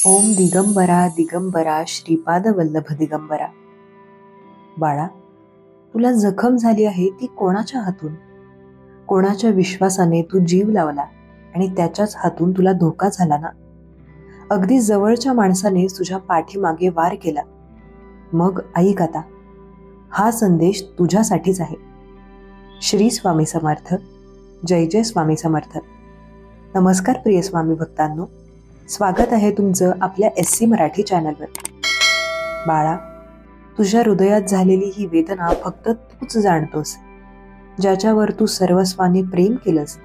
ओम दिगंबरा दिगंबरा श्रीपाद वल्लभ दिगंबरा. बाळा, तुला जखम झाली आहे ती कोणाच्या हातून? कोणाच्या विश्वासाने तू जीव लावला आणि त्याच्याच हातून तुला धोका झाला ना? अगदी जवळच्या माणसाने तुझ्या पाठीमागे वार केला. मग ऐक आता, हा संदेश तुझ्यासाठीच आहे. श्री स्वामी समर्थ. जय जय स्वामी समर्थ. नमस्कार प्रिय स्वामी भक्तांनो, स्वागत आहे तुमचं आपल्या SC मराठी चॅनलवर. बाळा, तुझ्या हृदयात झालेली ही वेदना फक्त तूच जाणतोस. ज्याच्यावर तू सर्वस्वाने प्रेम केलंस,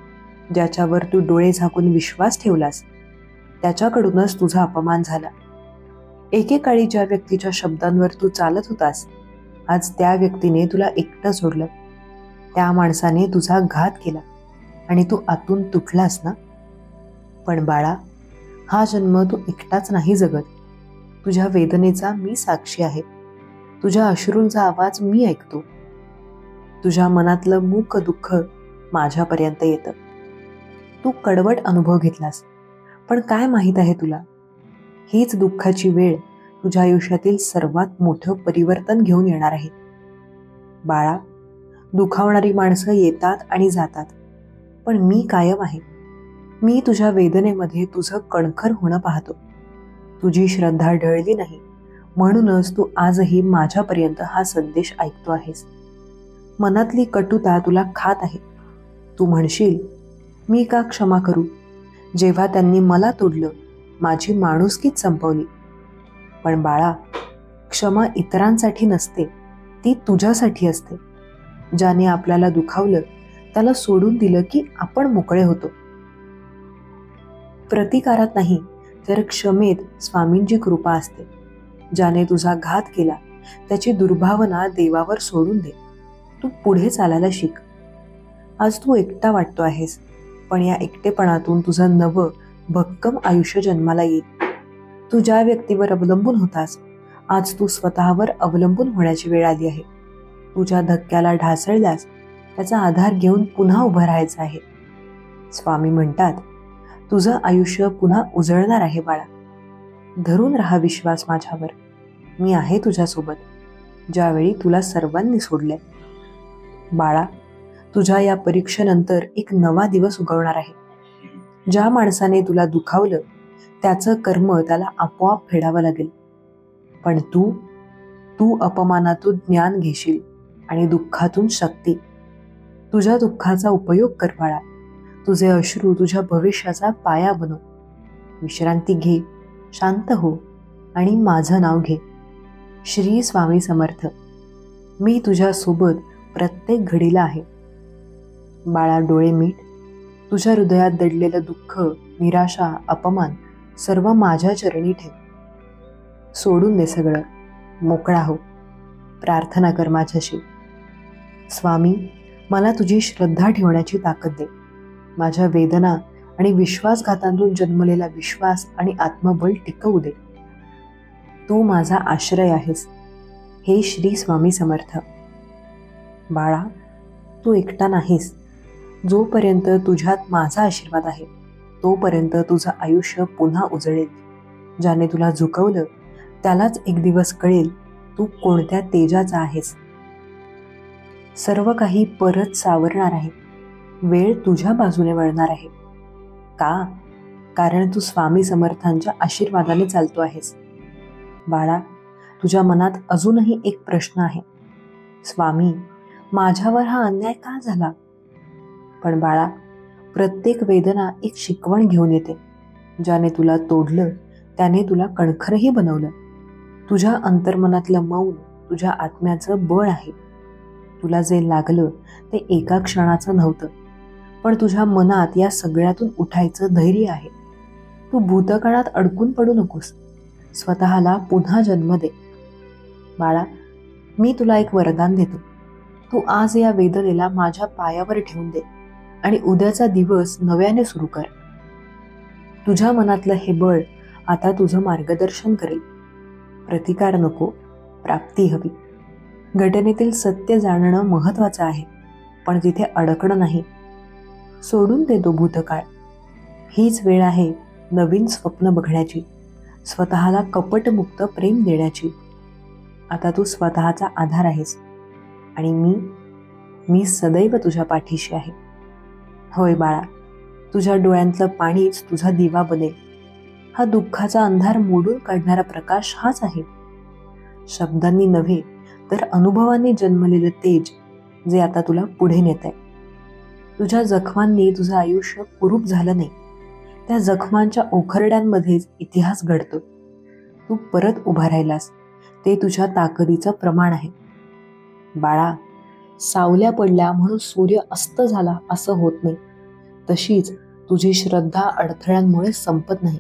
ज्याच्यावर तू डोळे झाकून विश्वास ठेवलास, त्याच्याकडूनच तुझा अपमान झाला. एकेकाळी ज्या व्यक्तीच्या शब्दांवर तू चालत होतास, आज त्या व्यक्तीने तुला एकटं सोडलं. त्या माणसाने तुझा घात केला आणि तू आतून तुटलास ना? पण बाळा, हा जन्म तू एकटाच नाही जगत. तुझ्या वेदनेचा मी साक्षी आहे. तुझ्या अश्रूंचा आवाज मी ऐकतो. तुझ्या मनातलं मूक दुःख माझ्यापर्यंत येतं. तू कडवट अनुभव घेतलास, पण काय माहीत आहे तुला, हीच दुःखाची वेळ तुझ्या आयुष्यातील सर्वात मोठं परिवर्तन घेऊन येणार आहे. बाळा, दुखावणारी माणसं येतात आणि जातात, पण मी कायम आहे. मी तुझ्या वेदनेमध्ये तुझं कणखर होणं पाहतो. तुझी श्रद्धा ढळली नाही, म्हणूनच तू आजही माझ्यापर्यंत हा संदेश ऐकतो आहेस. मनातली कटुता तुला खात आहे. तू म्हणशील, मी का क्षमा करू? जेव्हा त्यांनी मला तोडलं, माझी माणुसकीच संपवली. पण बाळा, क्षमा इतरांसाठी नसते, ती तुझ्यासाठी असते. ज्याने आपल्याला दुखावलं त्याला सोडून दिलं की आपण मोकळे होतो. प्रतिकारात नाही, तर क्षमेत स्वामींची कृपा असते. ज्याने तुझा घात केला त्याची दुर्भावना देवावर सोडून दे. तू पुढे चालायला शिक. आज तू एकटा वाटतो आहेस, पण या एकटेपणातून तुझं नवं भक्कम आयुष्य जन्माला येईल. तू ज्या व्यक्तीवर अवलंबून होतास, आज तू स्वतःवर अवलंबून होण्याची वेळ आली आहे. तुझ्या धक्क्याला ढासळल्यास त्याचा आधार घेऊन पुन्हा उभं राहायचं आहे. स्वामी म्हणतात, तुझं आयुष्य पुन्हा उजळणार आहे बाळा. धरून राहा विश्वास माझ्यावर. मी आहे तुझ्यासोबत, ज्यावेळी तुला सर्वांनी सोडले. बाळा, तुझ्या या परीक्षेनंतर एक नवा दिवस उगवणार आहे. ज्या माणसाने तुला दुखावलं त्याचं कर्म त्याला आपोआप फेडावं लागेल. पण तू अपमानातून ज्ञान घेशील आणि दुःखातून शक्ती. तुझ्या दुःखाचा उपयोग कर बाळा. तुझे अश्रू तुझ्या भविष्याचा पाया बनव. विश्रांती घे, शांत हो आणि माझं नाव घे. श्री स्वामी समर्थ. मी तुझ्यासोबत प्रत्येक घडीला आहे. बाळा, डोळे मीट. तुझ्या हृदयात दडलेलं दुःख, निराशा, अपमान सर्व माझ्या चरणी ठेव. सोडून दे सगळं. मोकळा हो. प्रार्थना कर माझ्याशी. स्वामी, मला तुझी श्रद्धा ठेवण्याची ताकद दे. माझ्या वेदना आणि विश्वासघातांतून जन्मलेला विश्वास आणि आत्मबळ टिकवू दे. तू माझा आश्रय आहेस. हे श्री स्वामी समर्थ. बाळा, तू एकटा नाहीस. जोपर्यंत तुझ्यात माझा आशीर्वाद आहे, तोपर्यंत तुझं आयुष्य पुन्हा उजळेल. ज्याने तुला झुकवलं त्यालाच एक दिवस कळेल तू कोणत्या तेजाचा आहेस. सर्व काही परत सावरणार आहे. वेळ तुझ्या बाजूने वळणार आहे. का? कारण तू स्वामी समर्थांच्या आशीर्वादाने चालतो आहेस. बाळा, तुझ्या मनात अजूनही एक प्रश्न आहे. स्वामी, माझ्यावर हा अन्याय का झाला? पण बाळा, प्रत्येक वेदना एक शिकवण घेऊन येते. ज्याने तुला तोडलं त्याने तुला कणखरही बनवलं. तुझ्या अंतर्मनातलं मौन तुझ्या आत्म्याचं बळ आहे. तुला जे लागलं ते एका क्षणाचं नव्हतं, पण तुझ्या मनात या सगळ्यातून उठायचं धैर्य आहे. तू भूतकाळात अडकून पडू नकोस. स्वतःला पुन्हा जन्म दे. बाळा, मी तुला एक वरदान देतो. तू आज या वेदनेला माझ्या पायावर ठेवून दे आणि उद्याचा दिवस नव्याने सुरू कर. तुझ्या मनातलं हे बळ आता तुझं मार्गदर्शन करेल. प्रतिकार नको, प्राप्ती हवी. घटनेतील सत्य जाणणं महत्वाचं आहे, पण तिथे अडकणं नाही. सोडून दे तो भूतकाळ. हीच वेळ आहे नवीन स्वप्न बघण्याची. स्वतःला कपटमुक्त प्रेम देण्याची. आता तू स्वतःचा आधार आहेस आणि मी सदैव तुझ्या पाठीशी आहे. होय बाळा, तुझ्या डोळ्यांतलं पाणीच तुझा दिवा बनेल. हा दुःखाचा अंधार मोडून काढणारा प्रकाश हाच आहे. शब्दांनी नव्हे तर अनुभवांनी जन्मलेलं तेज जे आता तुला पुढे नेत आहे. तुझ्या जखमांनी तुझं आयुष्य कुरूप झालं नाही. त्या जखमांच्या ओखरड्यांमध्येच इतिहास घडतो. तू परत उभा राहिलास ते तुझ्या ताकदीचं प्रमाण आहे. बाळा, सावल्या पडल्या म्हणून सूर्य अस्त झाला असं होत नाही. तशीच तुझी श्रद्धा अडथळ्यांमुळे संपत नाही.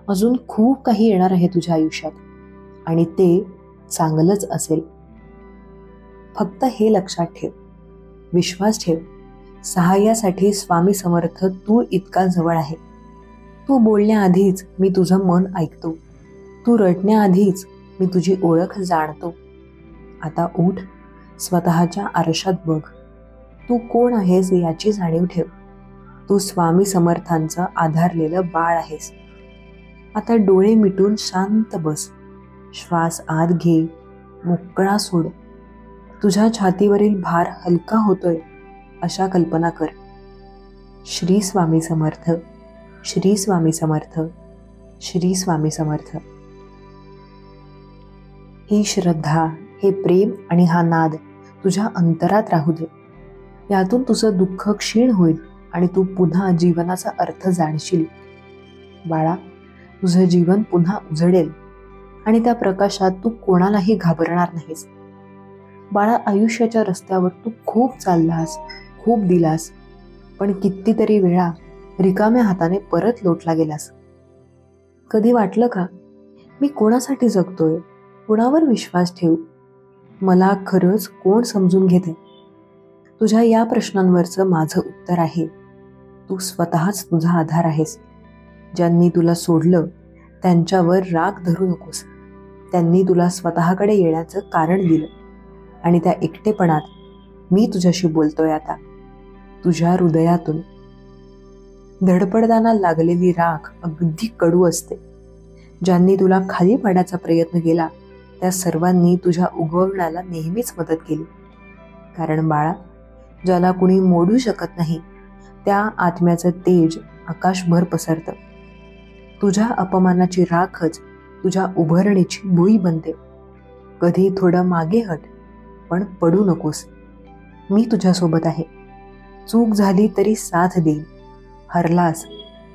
अजून खूप काही येणार आहे तुझ्या आयुष्यात आणि ते चांगलंच असेल. फक्त हे लक्षात ठेव, विश्वास ठेव, सहाय्यासाठी स्वामी समर्थ तू इतका जवळ आहे. तू बोलण्याआधीच मी तुझं मन ऐकतो. तू रडण्याआधीच मी तुझी ओळख जाणतो. आता उठ, स्वतःच्या आरशात बघ. तू कोण आहेस याची जाणीव ठेव. तू स्वामी समर्थांचं आधारलेलं बाळ आहेस. आता डोळे मिटून शांत बस. श्वास आत घे, मोकळा सोड. तुझ्या छातीवरील भार हलका होतोय अशा कल्पना कर. श्री स्वामी समर्थ, श्री स्वामी समर्थ, श्री स्वामी समर्थ. ही श्रद्धा, हे प्रेम आणि हा नाद तुझ्या अंतरात राहू दे. यातून तुझं दुःख क्षीण होईल आणि तू पुन्हा जीवनाचा अर्थ जाणशील. बाळा, तुझं जीवन पुन्हा उजळेल आणि त्या प्रकाशात तू कोणालाही घाबरणार नाहीस. बाळा, आयुष्याच्या रस्त्यावर तू खूप चाललास, खूप दिलास, पण कितीतरी वेळा रिकाम्या हाताने परत लोटला गेलास. कधी वाटलं का, मी कोणासाठी जगतोय, कुणावर विश्वास ठेवू, मला खरंच कोण समजून घेते? तुझ्या या प्रश्नांवरचं माझं उत्तर आहे, तू स्वतःच तुझा आधार आहेस. ज्यांनी तुला सोडलं त्यांच्यावर राग धरू नकोस. त्यांनी तुला स्वतःकडे येण्याचं कारण दिलं आणि त्या एकटेपणात मी तुझ्याशी बोलतोय आता, तुझ्या हृदयातून. धडपडताना लागलेली राख अगदी कडू असते. ज्यांनी तुला खाली पाडायचा प्रयत्न केला त्या सर्वांनी तुझ्या उगवण्याला नेहमीच मदत केली. कारण बाळा, ज्याला कुणी मोडू शकत नाही त्या आत्म्याचं तेज आकाशभर पसरतं. तुझ्या अपमानाची राखच तुझ्या उभारणीची भुई बनते. कधी थोडं मागे हट, पण पडू नकोस. मी तुझ्यासोबत आहे. चूक झाली तरी साथ देईन, हरलास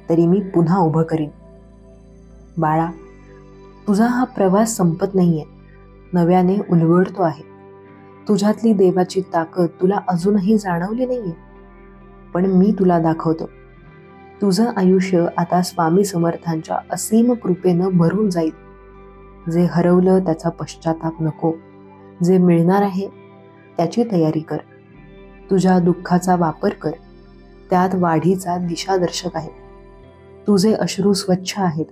तरी मी पुन्हा उभं करीन. बाळा, तुझा हा प्रवास संपत नाहीये, नव्याने उलगडतो आहे. तुझ्यातली देवाची ताकद तुला अजूनही जाणवली नाहीये, पण मी तुला दाखवतो. तुझं आयुष्य आता स्वामी समर्थांच्या असीम कृपेनं भरून जाईल. जे हरवलं त्याचा पश्चाताप नको. जे मिळणार आहे त्याची तयारी कर. तुझ्या दुःखाचा वापर कर, त्यात वाढीचा दिशादर्शक आहे. तुझे अश्रू स्वच्छ आहेत,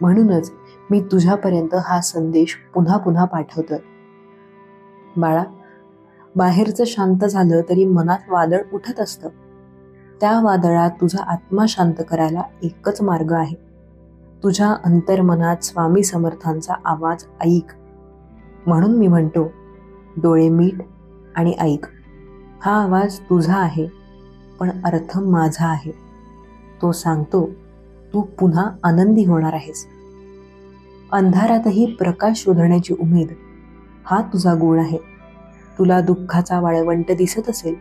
म्हणूनच मी तुझ्यापर्यंत हा संदेश पुन्हा पुन्हा पाठवतोय. बाळा, बाहेरचं शांत झालं तरी मनात वादळ उठत असतं. त्या वादळात तुझा आत्मा शांत करायला एकच मार्ग आहे. तुझ्या अंतर्मनात स्वामी समर्थांचा आवाज ऐक. म्हणून मी म्हणतो, डोळे मीट आणि ऐक. हा आवाज तुझा आहे, पण अर्थ माझा आहे. तो सांगतो, तू पुन्हा आनंदी होणार आहेस. अंधारातही प्रकाश शोधण्याची उमेद हा तुझा गुण आहे. तुला दुःखाचा वाळवंट दिसत असेल,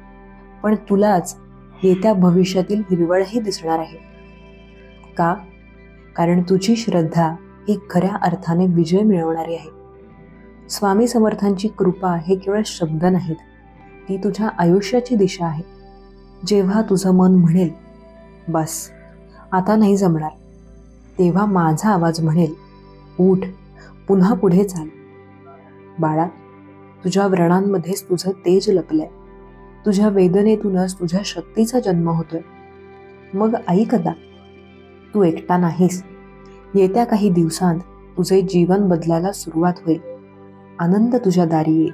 पण तुलाच येत्या भविष्यातील हिरवळही दिसणार आहे. का? कारण तुझी श्रद्धा ही खऱ्या अर्थाने विजय मिळवणारी आहे. स्वामी समर्थांची कृपा हे केवळ शब्द नाहीत, ती तुझ्या आयुष्याची दिशा आहे. जेव्हा तुझं मन म्हणेल, बस आता नाही जमणार, तेव्हा माझा आवाज म्हणेल, उठ, पुन्हा पुढे चाल. बाळा, तुझ्या व्रणांमध्येच तुझं तेज लपलंय. तुझ्या वेदनेतूनच तुझ्या शक्तीचा जन्म होतोय. मग ऐक आता, तू एकटा नाहीस. येत्या काही दिवसांत तुझे जीवन बदलायला सुरुवात होईल. आनंद तुझ्या दारी येईल,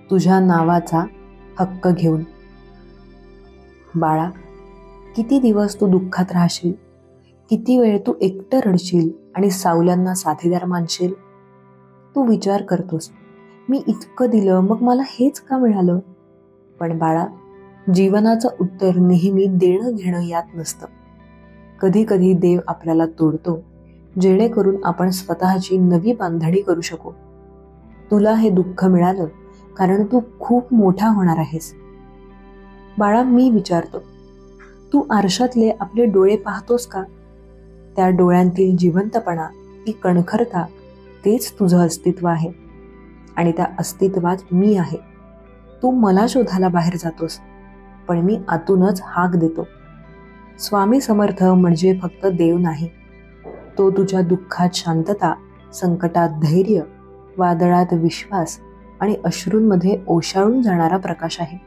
तुझ्या नावाचा हक्क घेऊन. बाळा, किती दिवस तू दुःखात राहशील, किती वेळ तू एकटं रडशील आणि सावल्यांना साथीदार मानशील? तू विचार करतोस, मी इतकं दिलं मग मला हेच का मिळालं? पण बाळा, जीवनाचं उत्तर नेहमी देणं घेणं यात नसतं. कधी कधी देव आपल्याला तोडतो जेणेकरून आपण स्वतःची नवी बांधणी करू शकू. तुला हे दुःख मिळालं कारण तू खूप मोठा होणार आहेस. बाळा, मी विचारतो, तू आरशातले आपले डोळे पाहतोस का? त्या डोळ्यांतील जिवंतपणा, ती कणखरता, तेच तुझं अस्तित्व आहे. आणि त्या अस्तित्वात मी आहे. तू मला शोधायला बाहेर जातोस, पण मी आतूनच हाक देतो. स्वामी समर्थ म्हणजे फक्त देव नाही, तो तुझ्या दुःखात शांतता, संकटात धैर्य, वादळात विश्वास आणि अश्रूंमध्ये ओशाळून जाणारा प्रकाश आहे.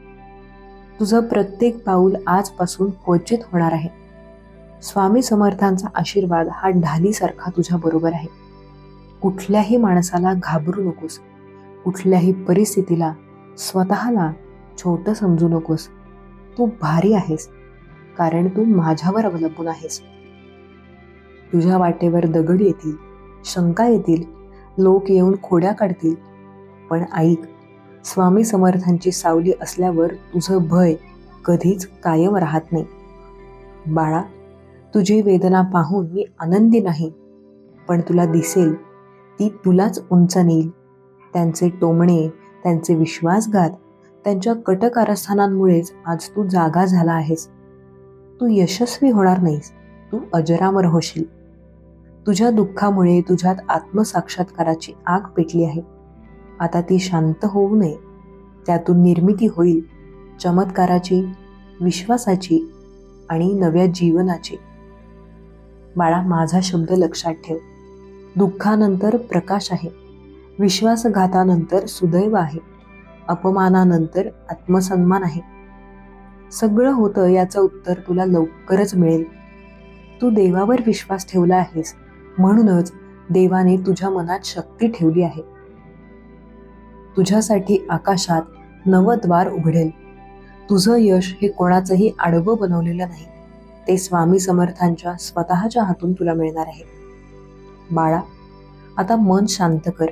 तुझं प्रत्येक पाऊल आजपासून क्वचित होणार आहे. स्वामी समर्थांचा आशीर्वाद हा ढालीसारखा तुझ्या बरोबर आहे. कुठल्याही माणसाला घाबरू नकोस. कुठल्याही परिस्थितीला स्वतःला छोटं समजू नकोस. तू भारी आहेस, कारण तू माझ्यावर अवलंबून आहेस. तुझ्या वाटेवर दगड येतील, शंका येतील, लोक येऊन खोड्या काढतील, पण ऐक, स्वामी समर्थांची सावली असल्यावर तुझं भय कधीच कायम राहत नाही. बाळा, तुझी वेदना पाहून मी आनंदी नाही, पण तुला दिसेल ती तुलाच उंच नेईल. त्यांचे टोमणे, त्यांचे विश्वासघात, त्यांच्या कट कारस्थानांमुळेच आज तू जागा झाला आहेस. तू यशस्वी होणार नाहीस, तू अजरामर होशील. तुझ्या दुःखामुळे तुझ्यात आत्मसाक्षात्काराची आग पेटली आहे. आता ती शांत होऊ नये. त्यातून निर्मिती होईल चमत्काराची, विश्वासाची आणि नव्या जीवनाची. बाळा, माझा शब्द लक्षात ठेव. दुःखानंतर प्रकाश आहे. विश्वासघातानंतर सुदैव आहे. अपमानानंतर आत्मसन्मान आहे. सगळं होतं याचं उत्तर तुला लवकरच मिळेल. तू देवावर विश्वास ठेवला आहेस, म्हणूनच देवाने तुझ्या मनात शक्ती ठेवली आहे. तुझ्यासाठी आकाशात नवं द्वार उघडेल. तुझं यश हे कोणाचंही आडवं बनवलेलं नाही, ते स्वामी समर्थांच्या स्वतःच्या हातून तुला मिळणार आहे. बाळा, आता मन शांत कर.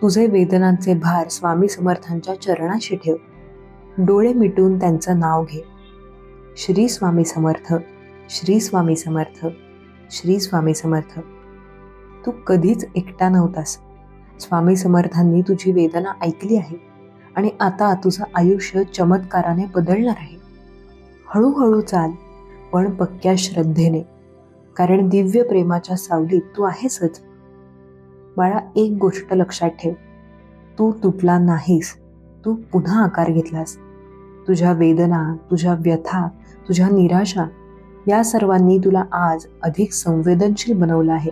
तुझे वेदनांचे भार स्वामी समर्थांच्या चरणाशी ठेव. डोळे मिटून त्यांचं नाव घे. श्री स्वामी समर्थ, श्री स्वामी समर्थ, श्री स्वामी समर्थ. तू कधीच एकटा नव्हतास. स्वामी समर्थांनी तुझी वेदना ऐकली आहे आणि आता तुझं आयुष्य चमत्काराने बदलणार आहे. हळूहळू चाल, पण पक्क्या श्रद्धेने, कारण दिव्य प्रेमाच्या सावलीत तू आहेसच. बाळा, एक गोष्ट लक्षात ठेव, तू तुटला नाहीस, तू पुन्हा आकार घेतलास. तुझ्या वेदना, तुझ्या व्यथा, तुझ्या निराशा या सर्वांनी तुला आज अधिक संवेदनशील बनवलं आहे.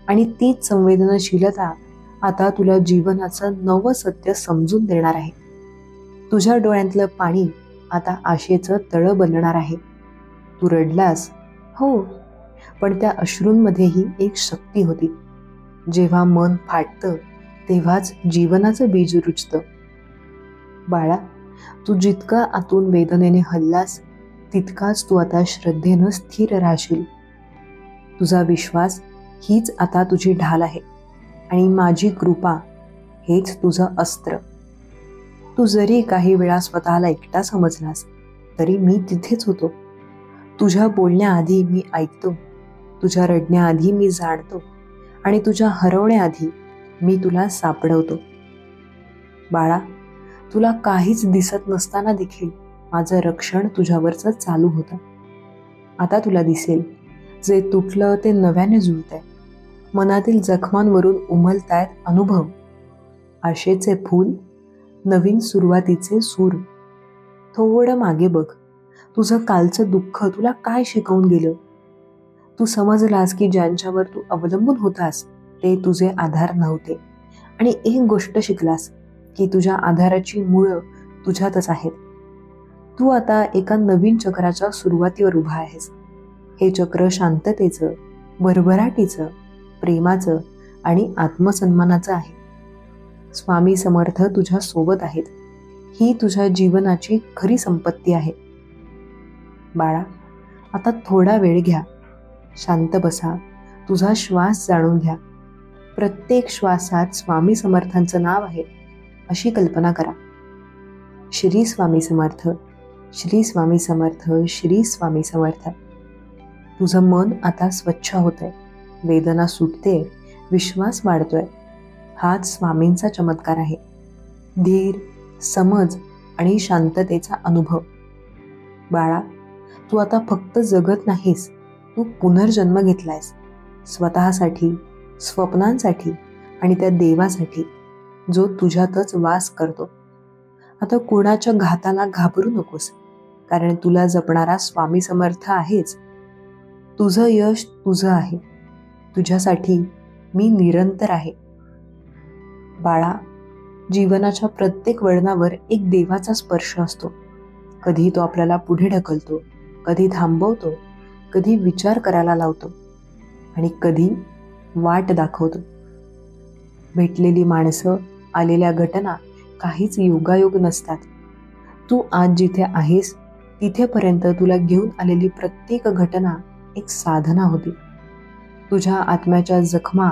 आणि तीच संवेदनशीलता आता तुला जीवनाचं नवं सत्य समजून देणार आहे. तुझ्या डोळ्यातलं पाणी आता आशेचं तळं बनणार आहे. तू रडलास, हो, पण त्या अश्रूंमध्येही एक शक्ती होती. जेव्हा मन फाटतं तेव्हाच जीवनाचं बीज रुजतं. बाळा, तू जितका आतून वेदनेने हल्लास, तितकाच तू आता श्रद्धेनं स्थिर राहशील. तुझा विश्वास हीच आता तुझी ढाल आहे आणि माझी कृपा हेच तुझं अस्त्र. तू जरी काही वेळा स्वतःला एकटा समजलास तरी मी तिथेच होतो. तुझ्या बोलण्याआधी मी ऐकतो, तुझ्या रडण्याआधी मी जाणतो आणि तुझ्या हरवण्याआधी मी तुला सापडवतो. बाळा, तुला काहीच दिसत नसताना देखील माझं रक्षण तुझ्यावरचं चालू होतं. आता तुला दिसेल, जे तुटलं ते नव्याने जुळतंय. मनातील जखमांवरून उमलतायत अनुभव, आशेचे फूल, नवीन सुरुवातीचे सूर. थोडं मागे बघ. तुझं कालचं दुःख तुला काय शिकवून गेलं? तू समजलास की ज्यांच्यावर तू अवलंबून होतास ते तुझे आधार नव्हते. आणि एक गोष्ट शिकलास की तुझ्या आधाराची मुळं तुझ्यातच आहेत. तू आता एका नवीन चक्राच्या सुरुवातीवर उभा आहेस. हे चक्र शांततेचं, भरभराटीचं, प्रेमाचं आणि आत्मसन्मानाचं आहे. स्वामी समर्थ तुझ्या सोबत आहेत. ही तुझ्या जीवनाची खरी संपत्ती आहे. बाळा, आता थोडा वेळ घ्या. शांत बसा, तुझा श्वास जाणून घ्या. प्रत्येक श्वासात स्वामी समर्थांचं नाव आहे अशी कल्पना करा. श्री स्वामी समर्थ, श्री स्वामी समर्थ, श्री स्वामी समर्थ. तुझं मन आता स्वच्छ होतंय, वेदना सुटते, विश्वास वाढतोय. हाच स्वामींचा चमत्कार आहे. धीर, समज आणि शांततेचा अनुभव. बाळा, तू आता फक्त जगत नाहीस, तू पुनर्जन्म घेतलायस. स्वतःसाठी, स्वप्नांसाठी आणि त्या देवासाठी जो तुझ्यातच वास करतो. आता कुणाच्या घाताला घाबरू नकोस, कारण तुला जपणारा स्वामी समर्थ आहेच. तुझं यश तुझं आहे. तुझ्यासाठी मी निरंतर आहे. बाळा, जीवनाच्या प्रत्येक वळणावर एक देवाचा स्पर्श असतो. कधी तो आपल्याला पुढे ढकलतो, कधी थांबवतो, कधी विचार करायला लावतो आणि कधी वाट दाखवतो. भेटलेली माणसं, आलेल्या घटना काहीच योगायोग नसतात. तू आज जिथे आहेस तिथेपर्यंत तुला घेऊन आलेली प्रत्येक घटना एक साधना होती. तुझ्या आत्म्याच्या जखमा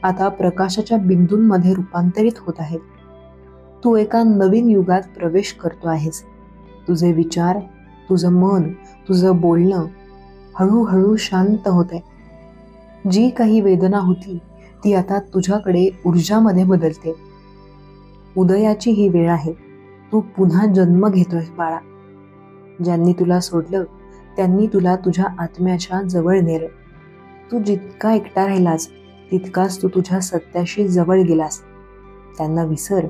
आता प्रकाशाच्या बिंदूंमध्ये रूपांतरित होत आहेत. तू एका नवीन युगात प्रवेश करतो आहेस. तुझे विचार, तुझं मन, तुझं बोलणं हळूहळू शांत होतंय. जी काही वेदना होती ती आता तुझ्याकडे ऊर्जामध्ये बदलते. उदयाची ही वेळ आहे. तू पुन्हा जन्म घेतोयस बाळा. ज्यांनी तुला सोडलं त्यांनी तुला तुझ्या आत्म्याच्या जवळ नेलं. तू जितका एकटा राहिलास तितकाच तू तुझ्या सत्याशी जवळ गेलास. त्यांना विसर,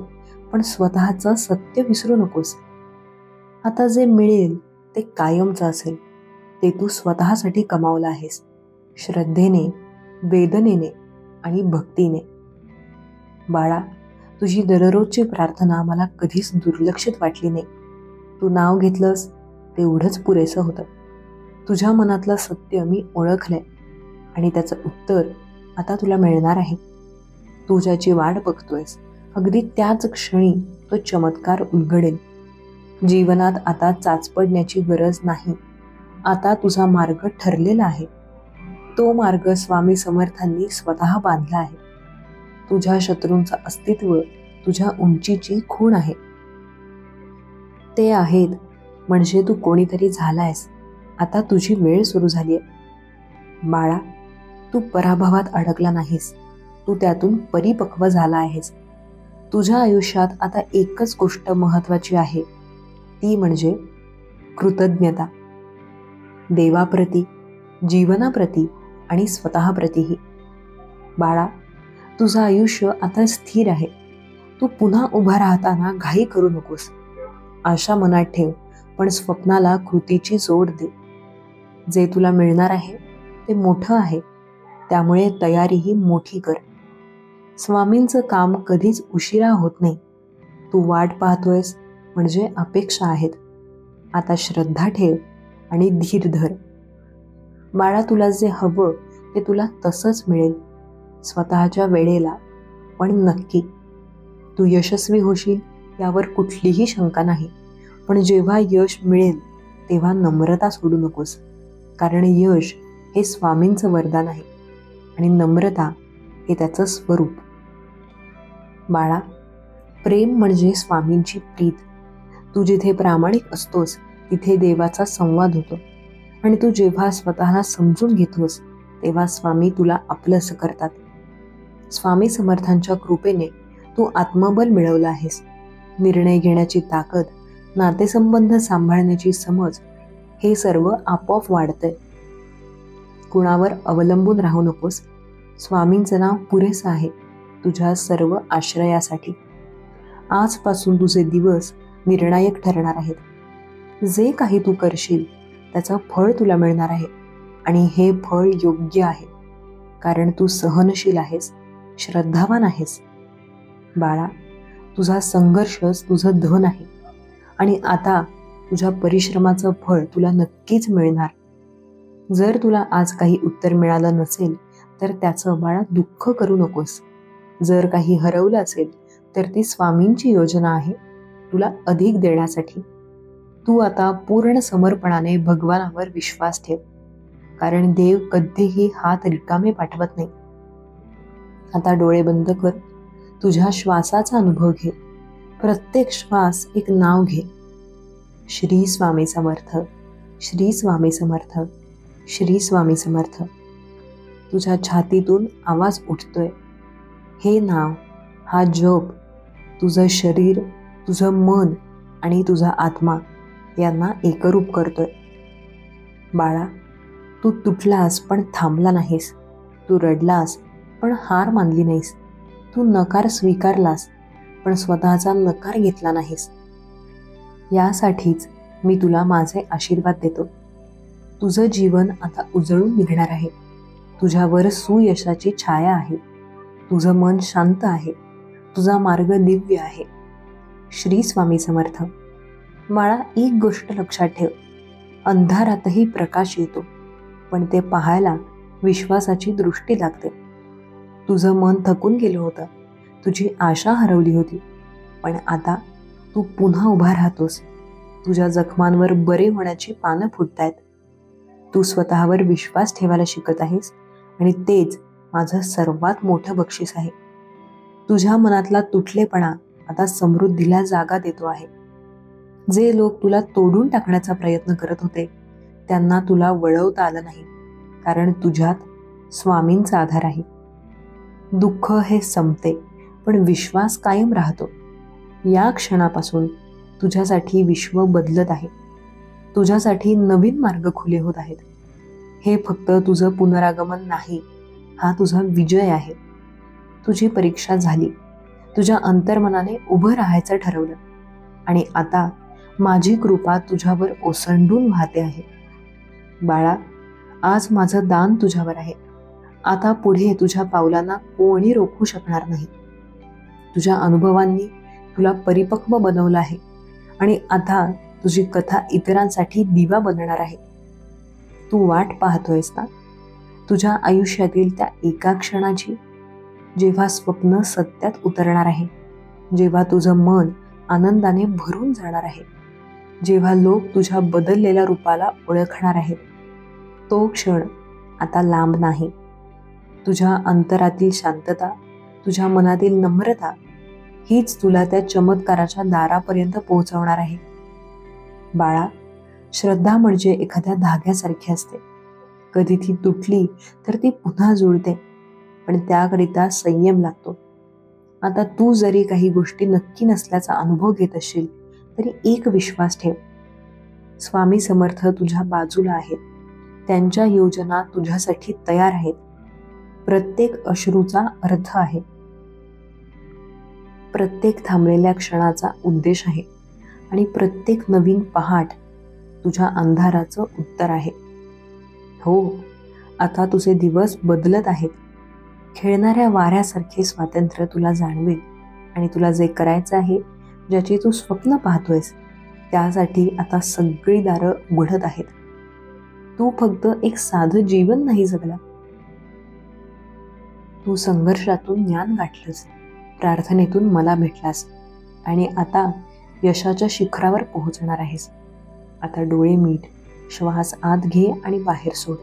पण स्वतःचं सत्य विसरू नकोस. आता जे मिळेल ते कायमचं असेल. ते तू स्वतःसाठी कमावलं आहेस, श्रद्धेने, वेदनेने आणि भक्तीने. बाळा, तुझी दररोजची प्रार्थना मला कधीच दुर्लक्षित वाटली नाही. तू नाव घेतलंस तेवढंच पुरेसं होतं. तुझ्या मनातलं सत्य मी ओळखलंय आणि त्याचं उत्तर आता तुला मिळणार आहे. तू ज्याची वाट बघतोयस अगदी त्याच क्षणी तो चमत्कार उलगडेल. जीवनात आता चाचपडण्याची गरज नाही. आता तुझा मार्ग ठरलेला आहे. तो मार्ग स्वामी समर्थांनी स्वतः बांधला आहे. तुझ्या शत्रूंचं अस्तित्व तुझ्या उंचीची खूण आहे. ते आहेत म्हणजे तू कोणीतरी झालायस. आता तुझी वेळ सुरू झालीय. बाळा, तू पराभवात अडकला नाहीस. तू त्यातून परिपक्व झाला आहेस. तुझ्या आयुष्यात आता एकच गोष्ट महत्वाची आहे, ती म्हणजे कृतज्ञता. देवाप्रती, जीवनाप्रती आणि स्वतःप्रतीही. बाळा, तुझं आयुष्य आता स्थिर आहे. तू पुन्हा उभा राहताना घाई करू नकोस. आशा मनात ठेव, पण स्वप्नाला कृतीची जोड दे. जे तुला मिळणार आहे ते मोठं आहे, त्यामुळे तयारीही मोठी कर. स्वामींचं काम कधीच उशिरा होत नाही. तू वाट पाहतोयस म्हणजे अपेक्षा आहेत. आता श्रद्धा ठेव आणि धीर धर. बाळा, तुला जे हवं ते तुला तसंच मिळेल, स्वतःच्या वेळेला, पण नक्की. तू यशस्वी होशील यावर कुठलीही शंका नाही. पण जेव्हा यश मिळेल तेव्हा नम्रता सोडू नकोस, कारण यश हे स्वामींचं वरदान आहे आणि नम्रता हे त्याचं स्वरूप. बाळा, प्रेम म्हणजे स्वामींची प्रीत. तू जिथे प्रामाणिक असतोस तिथे देवाचा संवाद होतो आणि तू जेव्हा स्वतःला समजून घेतोस तेव्हा स्वामी तुला आपलंसं करतात. स्वामी समर्थांच्या कृपेने तू आत्मबल मिळवलं आहेस. निर्णय घेण्याची ताकद, नातेसंबंध सांभाळण्याची समज, हे सर्व आपोआप वाढतंय. कुणावर अवलंबून राहू नकोस. स्वामींचं नाव पुरेसं आहे तुझ्या सर्व आश्रयासाठी. आजपासून तुझे दिवस निर्णायक ठरणार आहेत. जे काही तू करशील त्याचं फळ तुला मिळणार आहे आणि हे फळ योग्य आहे, कारण तू सहनशील आहेस, श्रद्धावान आहेस. बाळा, तुझा संघर्षच तुझं धन आहे आणि आता तुझ्या परिश्रमाचं फळ तुला नक्कीच मिळणार. जर तुला आज काही उत्तर मिळालं नसेल तर त्याचं बाळा दुःख करू नकोस. जर काही हरवलं असेल तर ती स्वामींची योजना आहे तुला अधिक देण्यासाठी. तू आता पूर्ण समर्पणाने भगवानावर विश्वास ठेव. कारण देव कधीही हात रिकामे पाठवत नाही. आता डोळे बंद कर. तुझ्या श्वासाचा अनुभव घे. प्रत्येक श्वास एक नाव घे. श्री स्वामी समर्थ, श्री स्वामी समर्थ, श्री स्वामी समर्थ. तुझ्या छातीतून आवाज उठतोय. हे नाव, हा जप तुझं शरीर, तुझं मन आणि तुझा आत्मा यांना एकरूप करतोय. बाळा, तू तुटलास पण थांबला नाहीस. तू रडलास पण हार मानली नाहीस. तू नकार स्वीकारलास पण स्वतःचा नकार घेतला नाहीस. यासाठीच मी तुला माझे आशीर्वाद देतो. तुझं जीवन आता उजळून निघणार आहे. तुझ्यावर सुयशाची छाया आहे. तुझं मन शांत आहे. तुझा मार्ग दिव्य आहे. श्री स्वामी समर्थ. बाळा, एक गोष्ट लक्षात ठेव. अंधारातही प्रकाश येतो, पण ते पाहायला विश्वासाची दृष्टी लागते. तुझं मन थकून गेलं होतं. तुझी आशा हरवली होती, पण आता तू पुन्हा उभा राहतोस. तुझ्या जखमांवर बरे होण्याची पानं फुटतायत. तू स्वतःवर विश्वास ठेवायला शिकत आहेस आणि तेच माझं सर्वात मोठं बक्षीस आहे. तुझ्या मनातला तुटलेपणा आता समृद्धीला जागा देतो आहे. जे लोक तुला तोडून टाकण्याचा प्रयत्न करत होते त्यांना तुला वळवता आलं नाही, कारण तुझ्यात स्वामींचा आधार आहे. दुःख हे संपते, पण विश्वास कायम राहतो. या क्षणापासून तुझ्यासाठी विश्व बदलत आहे. तुझ्यासाठी नवीन मार्ग खुले होत आहेत. हे फक्त तुझं पुनरागमन नाही, हा तुझा विजय आहे. तुझी परीक्षा झाली. तुझ्या अंतर्मनाने उभं राहायचं ठरवलं आणि आता माझी कृपा तुझ्यावर ओसंडून वाहते आहे. बाळा, आज माझं दान तुझ्यावर आहे. आता पुढे तुझ्या पावलांना कोणी रोखू शकणार नाही. तुझ्या अनुभवांनी तुला परिपक्व बनवलं आहे आणि आता तुझी कथा इतरांसाठी दिवा बनणार आहे. तू वाट पाहतोयस ना तुझ्या आयुष्यातील त्या एका क्षणाची, जेव्हा स्वप्न सत्यात उतरणार आहे, जेव्हा तुझं मन आनंदाने भरून जाणार आहे, जेव्हा लोक तुझ्या बदललेल्या रूपाला ओळखणार आहेत. तो क्षण आता लांब नाही. तुझ्या अंतरातील शांतता, तुझ्या मनातील नम्रता हीच तुला त्या चमत्काराच्या दारापर्यंत पोहोचवणार आहे. बाळा, श्रद्धा म्हणजे एखाद्या धाग्यासारखी असते. कधी ती तुटली तर ती पुन्हा जुळते, पण त्याकरिता संयम लागतो. आता तू जरी काही गोष्टी नक्की नसल्याचा अनुभव घेत असशील तरी एक विश्वास ठेव. स्वामी समर्थ तुझ्या बाजूला आहेत. त्यांच्या योजना तुझ्यासाठी तयार आहेत. प्रत्येक अश्रूचा अर्थ आहे. प्रत्येक थांबलेल्या क्षणाचा उद्देश आहे आणि प्रत्येक नवीन पहाट तुझ्या अंधाराचं उत्तर आहे. हो, आता तुझे दिवस बदलत आहेत. खेळणाऱ्या वाऱ्यासारखे स्वातंत्र्य तुला जाणवेल आणि तुला जे करायचं आहे, ज्याची तू स्वप्न पाहतोयस, त्यासाठी आता सगळी दारं उघडत आहेत. तू फक्त एक साधं जीवन नाही जगला. तू संघर्षातून ज्ञान गाठलंस, प्रार्थनेतून मला भेटलास आणि आता यशाच्या शिखरावर पोहोचणार आहेस. आता डोळे मीट, श्वास आत घे आणि बाहेर सोड.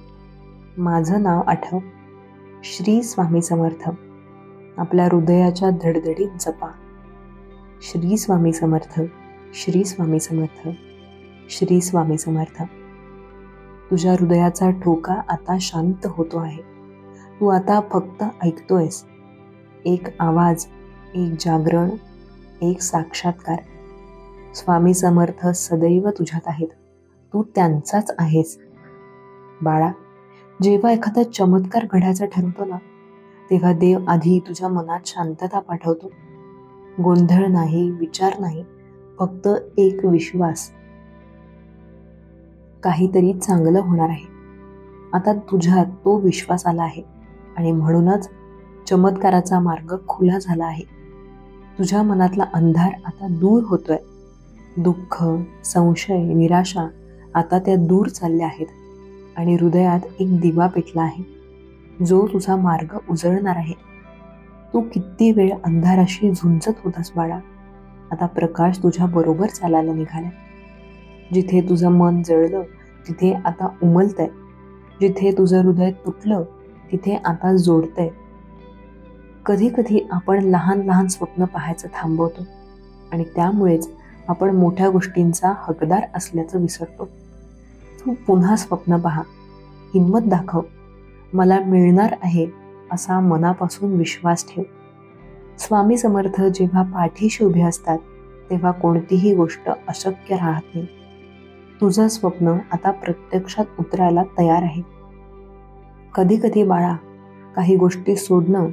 माझं नाव आठव. श्री स्वामी समर्थ. आपल्या हृदयाच्या धडधडीत जपा. श्री स्वामी समर्थ, श्री स्वामी समर्थ, श्री स्वामी समर्थ. तुझ्या हृदयाचा ठोका आता शांत होतो आहे. तू आता फक्त ऐकतोयस. एक आवाज, एक जागरण, एक साक्षात्कार. स्वामी समर्थ सदैव तुझ्यात आहेत. तू त्यांचाच आहेस. बाळा, जेव्हा एखादा चमत्कार घडायचा ठरवतो ना, तेव्हा देव आधी तुझ्या मनात शांतता पाठवतो. गोंधळ नाही, विचार नाही, फक्त एक विश्वास. काहीतरी चांगलं होणार आहे. आता तुझ्यात तो विश्वास आला आहे आणि म्हणूनच चमत्काराचा मार्ग खुला झाला आहे. तुझ्या मनातला अंधार आता दूर होतोय. दुःख, संशय, निराशा आता त्या दूर चालल्या आहेत आणि हृदयात एक दिवा पेटला आहे, जो तुझा मार्ग उजळणार आहे. तू किती वेळ अंधाराशी झुंजत होतास बाळा, आता प्रकाश तुझ्या बरोबर चालायला निघाला. जिथे तुझं मन जळलं तिथे आता उमलतंय. जिथे तुझं हृदय तुटलं तिथे आता जोडतंय. कधी कधी आपण लहान लहान स्वप्न पाहायचं थांबवतो आणि त्यामुळेच आपण मोठ्या गोष्टींचा हकदार असल्याचं विसरतो. तू पुन्हा स्वप्न पहा, हिंमत दाखव, मला मिळणार आहे असा मनापासून विश्वास ठेव. स्वामी समर्थ जेव्हा पाठीशी उभे असतात तेव्हा कोणतीही गोष्ट अशक्य राहत नाही. तुझं स्वप्न आता प्रत्यक्षात उतरायला तयार आहे. कधी कधी बाळा, काही गोष्टी सोडणं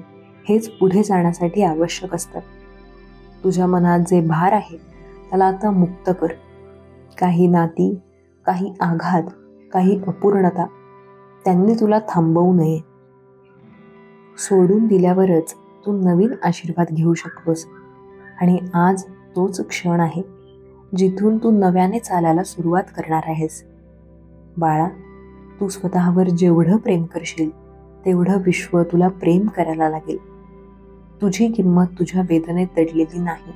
हेच पुढे जाण्यासाठी आवश्यक असतं. तुझ्या मनात जे भार आहे त्याला आता मुक्त कर. काही नाती, काही आघात, काही अपूर्णता त्यांनी तुला थांबवू नये. सोडून दिल्यावरच तू नवीन आशीर्वाद घेऊ शकतोस आणि आज तोच क्षण आहे जिथून तू नव्याने चालायला सुरुवात करणार आहेस. बाळा, तू स्वतःवर जेवढं प्रेम करशील तेवढं विश्व तुला प्रेम करायला लागेल. तुझी किंमत तुझ्या वेदनेत दडलेली नाही,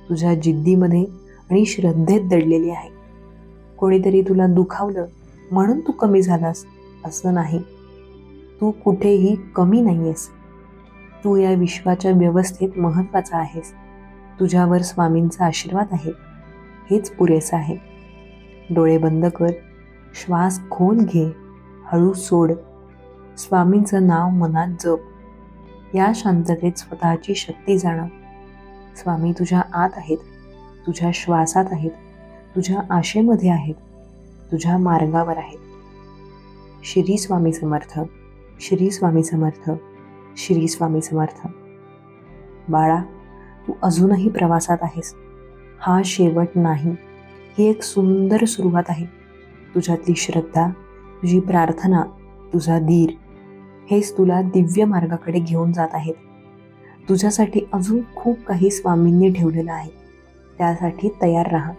तुझ्या जिद्दीमध्ये आणि श्रद्धेत दडलेली आहे. कोणीतरी तुला दुखावलं म्हणून तू कमी झालास असं नाही. तू कुठेही कमी नाहीयेस. तू या विश्वाच्या व्यवस्थेत महत्त्वाचा आहेस. तुझ्यावर स्वामींचा आशीर्वाद आहे, हेच पुरेसं आहे. डोळे बंद कर, श्वास खोल घे, हळू सोड. स्वामींचं नाव मनात जप. या शांततेत स्वतःची शक्ती जाणव. स्वामी तुझ्या आत आहेत, तुझ्या श्वासात आहेत, तुझ्या आशेमध्ये आहेत, तुझ्या मार्गावर आहेत. श्री स्वामी समर्थ, श्री स्वामी समर्थ, श्री स्वामी समर्थ. बाळा, तू अजूनही प्रवासात आहेस. हा शेवट नाही, ही एक सुंदर सुरुवात आहे. तुझ्यातली श्रद्धा, तुझी प्रार्थना, तुझा धीर हेच तुला दिव्य मार्गाकडे घेऊन जात आहेत. तुझ्यासाठी अजून खूप काही स्वामींनी ठेवलेलं आहे, त्यासाठी तयार राहा.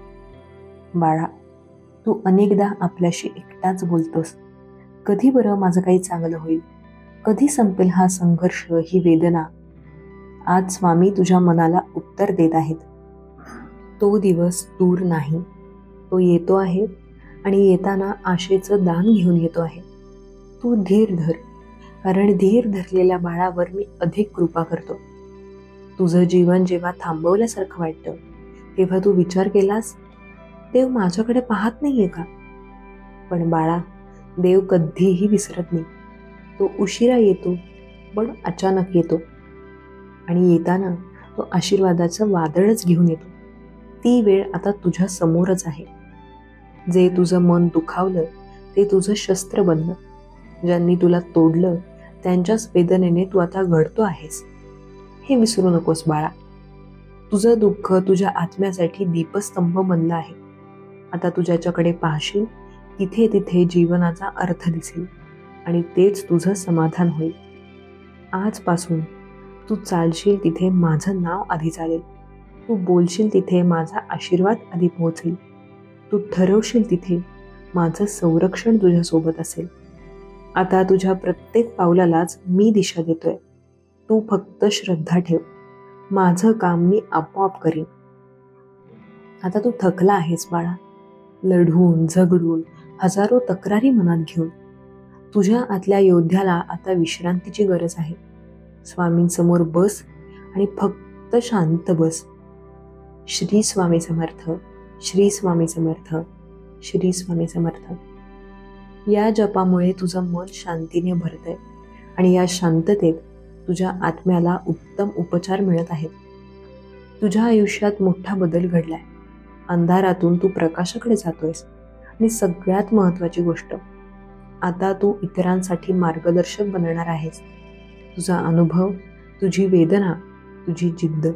बाळा, तू अनेकदा आपल्याशी एकटाच बोलतोस. कधी बरं माझं काही चांगलं होईल, कधी संपेल हा संघर्ष, ही वेदना. आज स्वामी तुझ्या मनाला उत्तर देत आहेत. तो दिवस दूर नाही, तो येतो आहे आणि येताना आशेचं दान घेऊन येतो आहे. तू धीर धर, कारण धीर धरलेल्या बाळावर मी अधिक कृपा करतो. तुझं जीवन जेव्हा थांबवल्यासारखं वाटतं तेव्हा तू विचार केलास, देव माझ्याकडे पाहत नाहीये का? पण बाळा, देव कधीही विसरत नाही. तो उशिरा येतो पण अचानक येतो आणि येताना तो आशीर्वादाचं वादळच घेऊन येतो. ती वेळ आता तुझ्या समोरच आहे. जे तुझं मन दुखावलं ते तुझं शस्त्र बनलं. ज्यांनी तुला तोडलं त्यांच्याच वेदनेने तू आता घडतो आहेस. हे विसरू नकोस बाळा. तुझं दुःख तुझ्या आत्म्यासाठी दीपस्तंभ बनला आहे. आता तू ज्याच्याकडे पाहशील तिथे तिथे जीवनाचा अर्थ दिसेल आणि तेच तुझं समाधान होईल. आजपासून तू चालशील तिथे माझं नाव आधी चालेल. तू बोलशील तिथे माझा आशीर्वाद आधी पोहोचेल. तू ठरवशील तिथे माझं संरक्षण तुझ्यासोबत असेल. आता तुझ्या प्रत्येक पावलालाच मी दिशा देतोय. तू फक्त श्रद्धा ठेव, माझं काम मी आपोआप करीन. आता तू थकला आहेस बाळा, लढून झगडून हजारो तक्रारी मनात घेऊन. तुझ्या आतल्या योद्ध्याला आता विश्रांतीची गरज आहे. स्वामींसमोर बस आणि फक्त शांत बस. श्री स्वामी समर्थ, श्री स्वामी समर्थ, श्री स्वामी समर्थ. या जपामुळे तुझं मन शांतीने भरतंय आणि या शांततेत तुझ्या आत्म्याला उत्तम उपचार मिळत आहेत. तुझ्या आयुष्यात मोठा बदल घडलाय. अंधारातून तू प्रकाशाकडे जातोयस आणि सगळ्यात महत्त्वाची गोष्ट, आता तू इतरांसाठी मार्गदर्शक बनणार आहेस. तुझा अनुभव, तुझी वेदना, तुझी जिद्द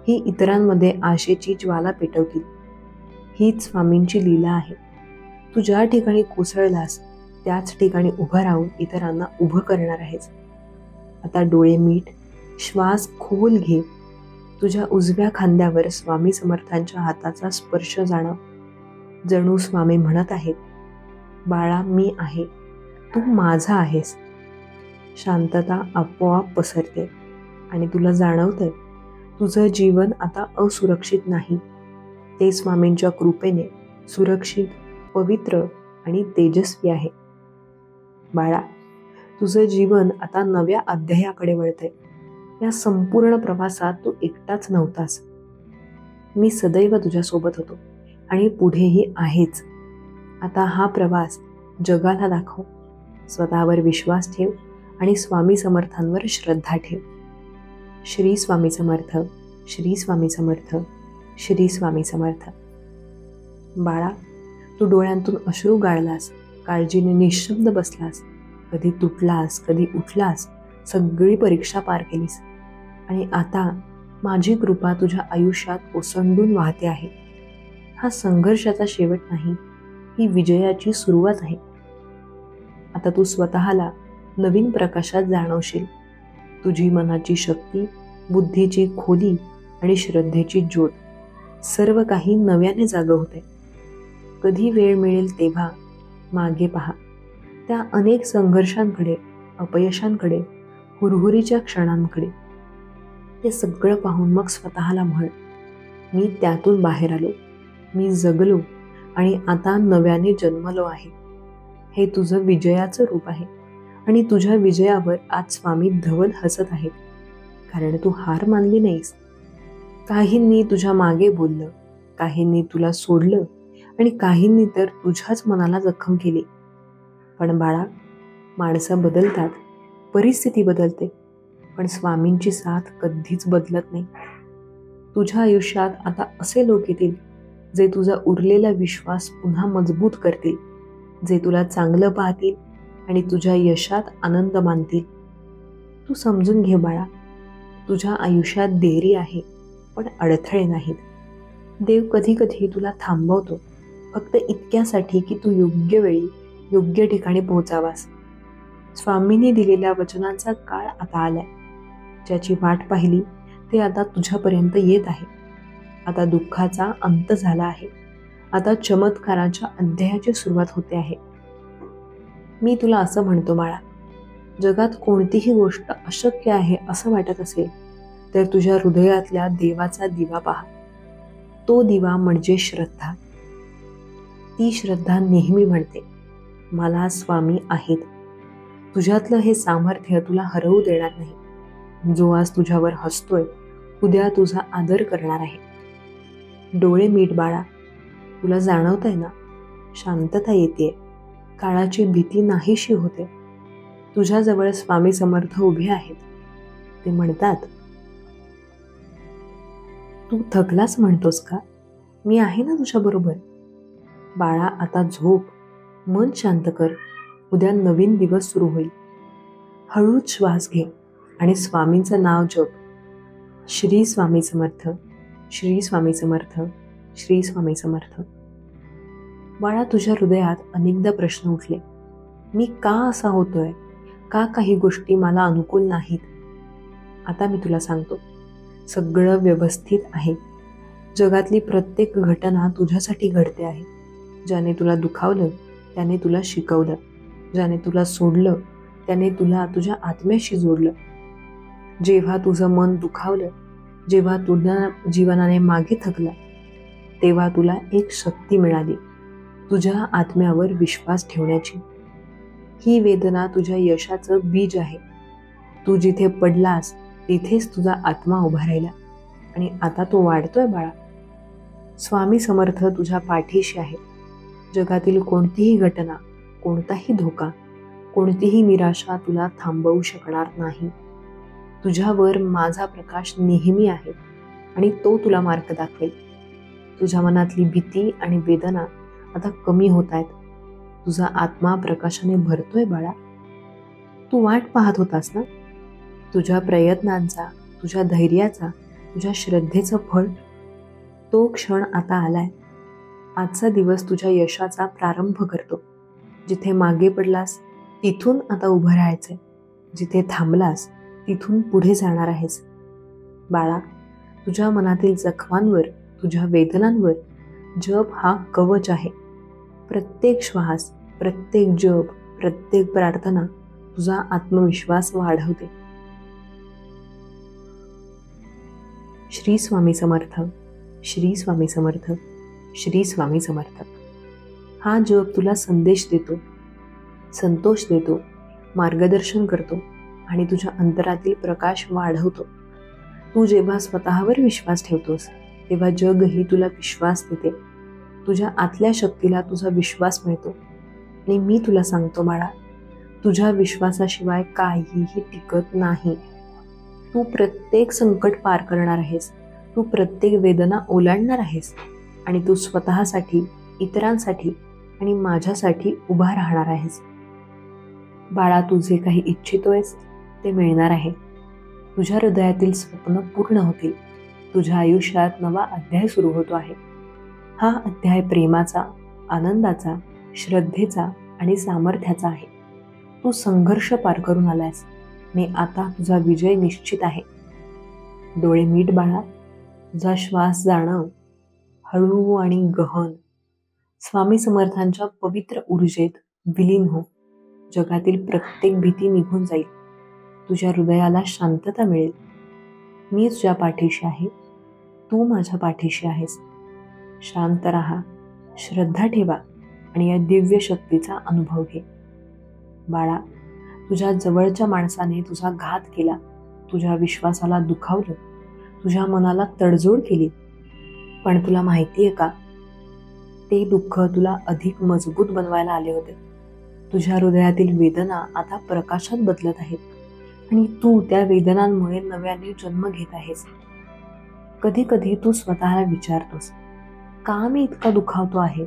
ही इतरांमध्ये आशेची ज्वाला पेटवतील. हीच स्वामींची लीला आहे. तू ज्या ठिकाणी कोसळलास त्याच ठिकाणी उभं राहून इतरांना उभं करणार आहेस. आता डोळे मीट, श्वास खोल घे. तुझ्या उजव्या खांद्यावर स्वामी समर्थांच्या हाताचा स्पर्श जाणव. जणू स्वामी म्हणत आहेत, बाळा मी आहे, तू माझा आहेस. शांतता आपोआप पसरते आणि तुला जाणवतंय तुझं जीवन आता असुरक्षित नाही. ते स्वामींच्या कृपेने सुरक्षित, पवित्र आणि तेजस्वी आहे. बाळा, तुझं जीवन आता नव्या अध्यायाकडे वळतंय. या संपूर्ण प्रवासात तू एकटाच नव्हतास. मी सदैव तुझ्यासोबत होतो आणि पुढेही आहेच. आता हा प्रवास जगाला दाखव. स्वतःवर विश्वास ठेव आणि स्वामी समर्थांवर श्रद्धा ठेव. श्री स्वामी समर्थ, श्री स्वामी समर्थ, श्री स्वामी समर्थ. बाळा, तू डोळ्यांतून अश्रू गाळलास, काळजीने निशब्द बसलास, कधी तुटलास, कधी उठलास, सगळी परीक्षा पार केलीस आणि आता माझी कृपा तुझ्या आयुष्यात ओसंडून वाहते आहे. हा संघर्षाचा शेवट नाही, ही विजयाची सुरुवात आहे. आता तू स्वतःला नवीन प्रकाशात जाणवशील. तुझी मनाची शक्ती, बुद्धीची खोली आणि श्रद्धेची ज्योत सर्व काही नव्याने जागं होते. कधी वेळ मिळेल तेव्हा मागे पहा. त्या अनेक संघर्षांकडे, अपयशांकडे, हुरहुरीच्या क्षणांकडे. ते सगळं पाहून मग स्वतःला म्हण, मी त्यातून बाहेर आलो, मी जगलो आणि आता नव्याने जन्मलो आहे. हे तुझं विजयाचं रूप आहे आणि तुझ्या विजयावर आज स्वामी धवल हसत आहेत, कारण तू हार मानली नाहीस. काहींनी तुझ्या मागे बोललं, काहींनी तुला सोडलं आणि काहींनी तर तुझ्याच मनाला जखम केली. पण बाळा, माणसं बदलतात, परिस्थिती बदलते, पण स्वामींची साथ कधीच बदलत नाही. तुझ्या आयुष्यात आता असे लोक येतील जे तुझा उरलेला विश्वास पुन्हा मजबूत करतील, जे तुला चांगलं पाहतील आणि तुझ्या यशात आनंद मानतील. तू समजून घे बाळा, तुझ्या आयुष्यात देरी आहे पण अडथळे नाहीत. देव कधी कधी तुला थांबवतो, फक्त इतक्यासाठी की तू योग्य वेळी योग्य ठिकाणी पोहोचावास. स्वामींनी दिलेल्या वचनांचा काळ आता आलाय. ज्याची वाट पाहिली ते आता तुझ्यापर्यंत येत आहे. आता दुःखाचा अंत झाला आहे. आता चमत्काराच्या अध्यायाची सुरुवात होते आहे. मी तुला असं म्हणतो बाळा, जगात कोणतीही गोष्ट अशक्य आहे असं वाटत असेल तर तुझ्या हृदयातल्या देवाचा दिवा पहा. तो दिवा म्हणजे श्रद्धा. ती श्रद्धा नेहमी म्हणते, मला स्वामी आहेत. तुझ्यातलं हे सामर्थ्य तुला हरवू देणार नाही. जो आज तुझ्यावर हसतोय, उद्या तुझा आदर करणार आहे. डोळे मीट बाळा, तुला जाणवतंय ना, शांतता येते, काळाची भीती नाहीशी होते. तुझ्याजवळ स्वामी समर्थ उभे आहेत. ते म्हणतात, तू थकलास म्हणतोस का? मी आहे ना तुझ्याबरोबर. बाळा, आता झोप, मन शांत कर. उद्या नवीन दिवस सुरू होईल. हळूच श्वास घे आणि स्वामींचं नाव जप. श्री स्वामी समर्थ, श्री स्वामी समर्थ, श्री स्वामी समर्थ. बाळा, तुझ्या हृदयात अनेकदा प्रश्न उठले, मी का असा होतोय? का काही गोष्टी मला अनुकूल नाहीत? आता मी तुला सांगतो, सगळं व्यवस्थित आहे. जगातली प्रत्येक घटना तुझ्यासाठी घडते आहे. ज्याने तुला दुखावलं त्याने तुला शिकवलं. ज्याने तुला सोडलं त्याने तुला तुझ्या आत्म्याशी जोडलं. जेव्हा तुझं मन दुखावलं, जेव्हा तुझ्या जीवनाने मागे थकला, तेव्हा तुला एक शक्ती मिळाली, तुझ्या आत्म्यावर विश्वास ठेवण्याची. ही वेदना तुझ्या यशाचं बीज आहे. तू जिथे पडलास तिथेच तुझा आत्मा उभा राहिला आणि आता तो वाढतोय बाळा. स्वामी समर्थ तुझ्या पाठीशी आहे. जगातील कोणतीही घटना, कोणताही धोका, कोणतीही निराशा तुला थांबवू शकणार नाही. तुझ्यावर माझा प्रकाश नेहमी आहे आणि तो तुला मार्ग दाखवेल. तुझ्या मनातली भीती आणि वेदना आता कमी होत आहेत. तुझा आत्मा प्रकाशाने भरतोय बाळा. तू वाट पाहत होतास ना? तुझ्या प्रयत्नांचा, तुझ्या धैर्याचा, तुझ्या श्रद्धेचं फळ. तो क्षण आता आलाय. आजचा दिवस तुझ्या यशाचा प्रारंभ करतो. जिथे मागे पडलास तिथून आता उभं राहायचंय. जिथे थांबलास तिथून पुढे जाणार आहेस. बाळा, तुझ्या मनातील जखमांवर, तुझ्या वेदनांवर जप हा कवच आहे. प्रत्येक श्वास, प्रत्येक जप, प्रत्येक प्रार्थना तुझा आत्मविश्वास वाढवते. श्री स्वामी समर्थ, श्री स्वामी समर्थ, श्री स्वामी समर्थ. हा जप तुला संदेश देतो, संतोष देतो, मार्गदर्शन करतो आणि तुझ्या अंतरातील प्रकाश वाढवतो. तू जेव्हा स्वतःवर विश्वास ठेवतोस तेव्हा जगही तुला विश्वास देते. तुझ्या आतल्या शक्तीला तुझा विश्वास मिळतो. आणि मी तुला सांगतो बाळा, तुझ्या विश्वासाशिवाय काहीही टिकत नाही. तू प्रत्येक संकट पार करणार आहेस. तू प्रत्येक वेदना ओलांडणार आहेस आणि तू स्वतःसाठी, इतरांसाठी आणि माझ्यासाठी उभा राहणार आहेस. बाळा, तू जे काही इच्छितोयस ते मिळणार आहे. तुझ्या हृदयातील स्वप्न पूर्ण होतील. तुझ्या आयुष्यात नवा अध्याय सुरू होतो आहे. हा अध्याय प्रेमाचा, आनंदाचा, श्रद्धेचा आणि सामर्थ्याचा आहे. तू संघर्ष पार करून आलायस आणि आता तुझा विजय निश्चित आहे. डोळे मीट बाळा. तुझा श्वास जाणव, हळू आणि गहन. स्वामी समर्थांच्या पवित्र ऊर्जेत विलीन हो. जगातील प्रत्येक भीती निघून जाईल. तुझ्या हृदयाला शांतता मिळेल. मी तुझ्या पाठीशी आहे. तू माझ्या पाठीशी आहेस. शांत राहा, श्रद्धा ठेवा आणि या दिव्य शक्तीचा अनुभव घे. बाळा, तुझ्या जवळच्या माणसाने तुझा घात केला, तुझ्या विश्वासाला दुखावलं, तुझ्या मनाला तडजोड केली. पण तुला माहिती आहे का, ते दुःख तुला अधिक मजबूत बनवायला आले होते. तुझ्या हृदयातील वेदना आता प्रकाशात बदलत आहेत आणि तू त्या वेदनांमुळे नव्याने जन्म घेत आहेस. कधी कधी तू स्वतःला विचारतोस, का मी इतका दुखावतो आहे?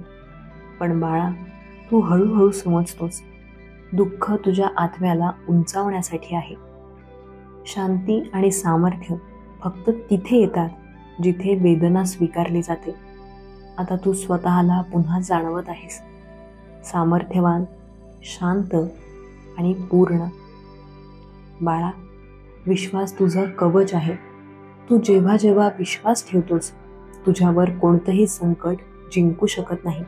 पण बाळा, तू हळूहळू समजतोस, दुःख तुझ्या आत्म्याला उंचावण्यासाठी आहे. शांती आणि सामर्थ्य फक्त तिथे येतात जिथे वेदना स्वीकारली जाते. आता तू स्वतःला पुन्हा जाणवत आहेस, सामर्थ्यवान, शांत आणि पूर्ण. बाळा, विश्वास तुझं कवच आहे. तू जेव्हा जेव्हा विश्वास ठेवतोस, तुझ्यावर कोणतंही संकट जिंकू शकत नाही.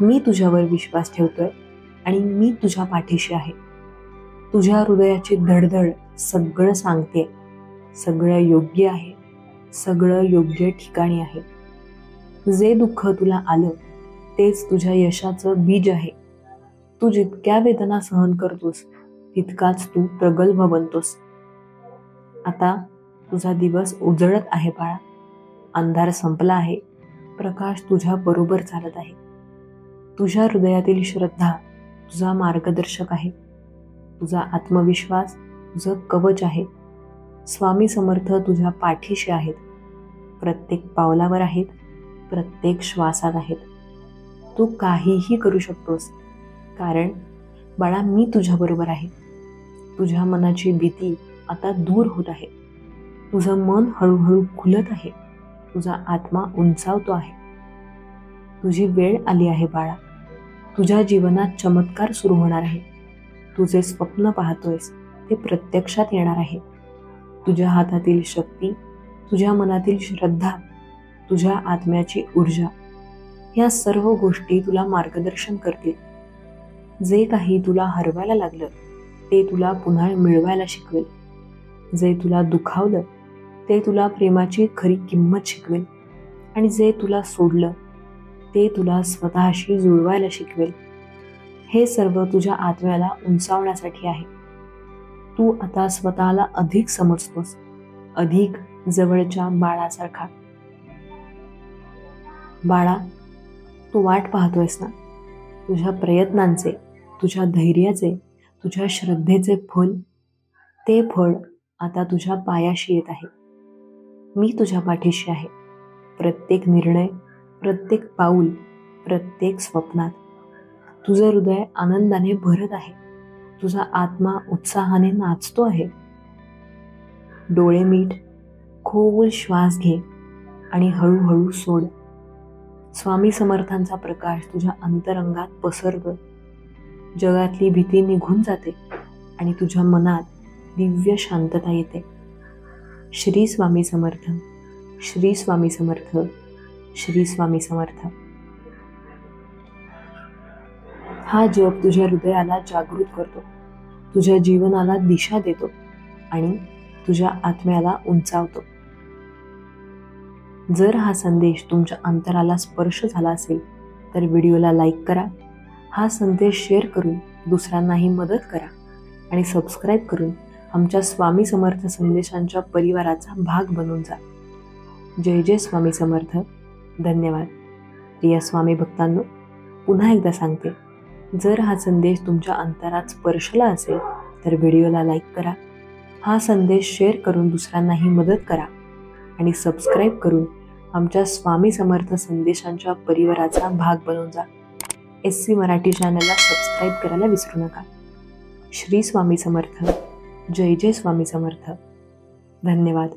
मी तुझ्यावर विश्वास ठेवतोय आणि मी तुझ्या पाठीशी आहे. तुझ्या हृदयाची धडधड सगळं सांगते. सगळं योग्य आहे. सगळं योग्य ठिकाणी आहे. जे दुःख तुला आलं तेच तुझ्या यशाचं बीज आहे. तू जितक्या वेदना सहन करतोस तितकाच तू प्रगल्भ बनतोस. आता तुझा दिवस उजळत आहे बाळा. अंधार संपला आहे. प्रकाश तुझ्या बरोबर चालत आहे. तुझ्या हृदयातील श्रद्धा तुझा मार्गदर्शक आहे. तुझा आत्मविश्वास तुझं कवच आहे. स्वामी समर्थ तुझ्या पाठीशी आहेत. प्रत्येक पावलावर आहेत. प्रत्येक श्वासात आहेत. तू काहीही करू शकतोस, कारण बाळा, मी तुझ्याबरोबर आहे. तुझ्या मनाची भीती आता दूर होत आहे. तुझं मन हळूहळू खुलत आहे. तुझा आत्मा उंचावतो आहे. तुझी वेळ आली आहे बाळा. तुझ्या जीवनात चमत्कार सुरू होणार आहे. तुझे स्वप्न पाहतोयस ते प्रत्यक्षात येणार आहे. तुझ्या हातातील शक्ती, तुझ्या मनातील श्रद्धा, तुझ्या आत्म्याची ऊर्जा, या सर्व गोष्टी तुला मार्गदर्शन करतील. जे काही तुला हरवायला लागलं ते तुला पुन्हा मिळवायला शिकवेल. जे तुला दुखावलं ते तुला प्रेमाची खरी किंमत शिकवेल. आणि जे तुला सोडलं ते तुला स्वतःशी जुळवायला शिकवेल. हे सर्व तुझ्या आत्म्याला उंचावण्यासाठी आहे. तू आता स्वतःला अधिक समजतोस, अधिक जवळच्या बाळासारखा. बाळा, तू वाट पाहतोयस ना? तुझ्या प्रयत्नांचे, तुझ्या धैर्याचे, तुझ्या श्रद्धेचे फळ, ते फळ आता तुझ्या पायाशी येत आहे. मी तुझ्या पाठीशी आहे. प्रत्येक निर्णय, प्रत्येक पाऊल, प्रत्येक स्वप्नात. तुझं हृदय आनंदाने भरत आहे. तुझा आत्मा उत्साहाने नाचतो आहे. डोळे मीट, खोल श्वास घे आणि हळूहळू सोड. स्वामी समर्थांचा प्रकाश तुझ्या अंतरंगात पसरतो. जगातली भीती निघून जाते आणि तुझ्या मनात दिव्य शांतता येते. श्री स्वामी समर्थ, श्री स्वामी समर्थ, श्री स्वामी समर्थ. हा जप तुझ्या हृदयाला जागृत करतो, तुझ्या जीवनाला दिशा देतो आणि तुझ्या आत्म्याला उंचावतो. जर हा संदेश तुमच्या अंतराला स्पर्श झाला असेल तर व्हिडिओला लाईक करा. हा संदेश शेअर करून दुसऱ्यांनाही मदत करा आणि सबस्क्राईब करून आमच्या स्वामी समर्थ संदेशांच्या परिवाराचा भाग बनून जा. जय जय स्वामी समर्थ. धन्यवाद. प्रिय स्वामी भक्तांनो, पुन्हा एकदा सांगते, जर हा संदेश तुमच्या अंतरात स्पर्शला असेल तर व्हिडिओला लाईक करा, हा संदेश शेअर करून दुसऱ्यांनाही मदत करा आणि सबस्क्राईब करून आमच्या स्वामी समर्थ संदेशांच्या परिवाराचा भाग बनून जा. SC मराठी चॅनलला सबस्क्राईब करायला विसरू नका. श्री स्वामी समर्थ. जय जय स्वामी समर्थ. धन्यवाद.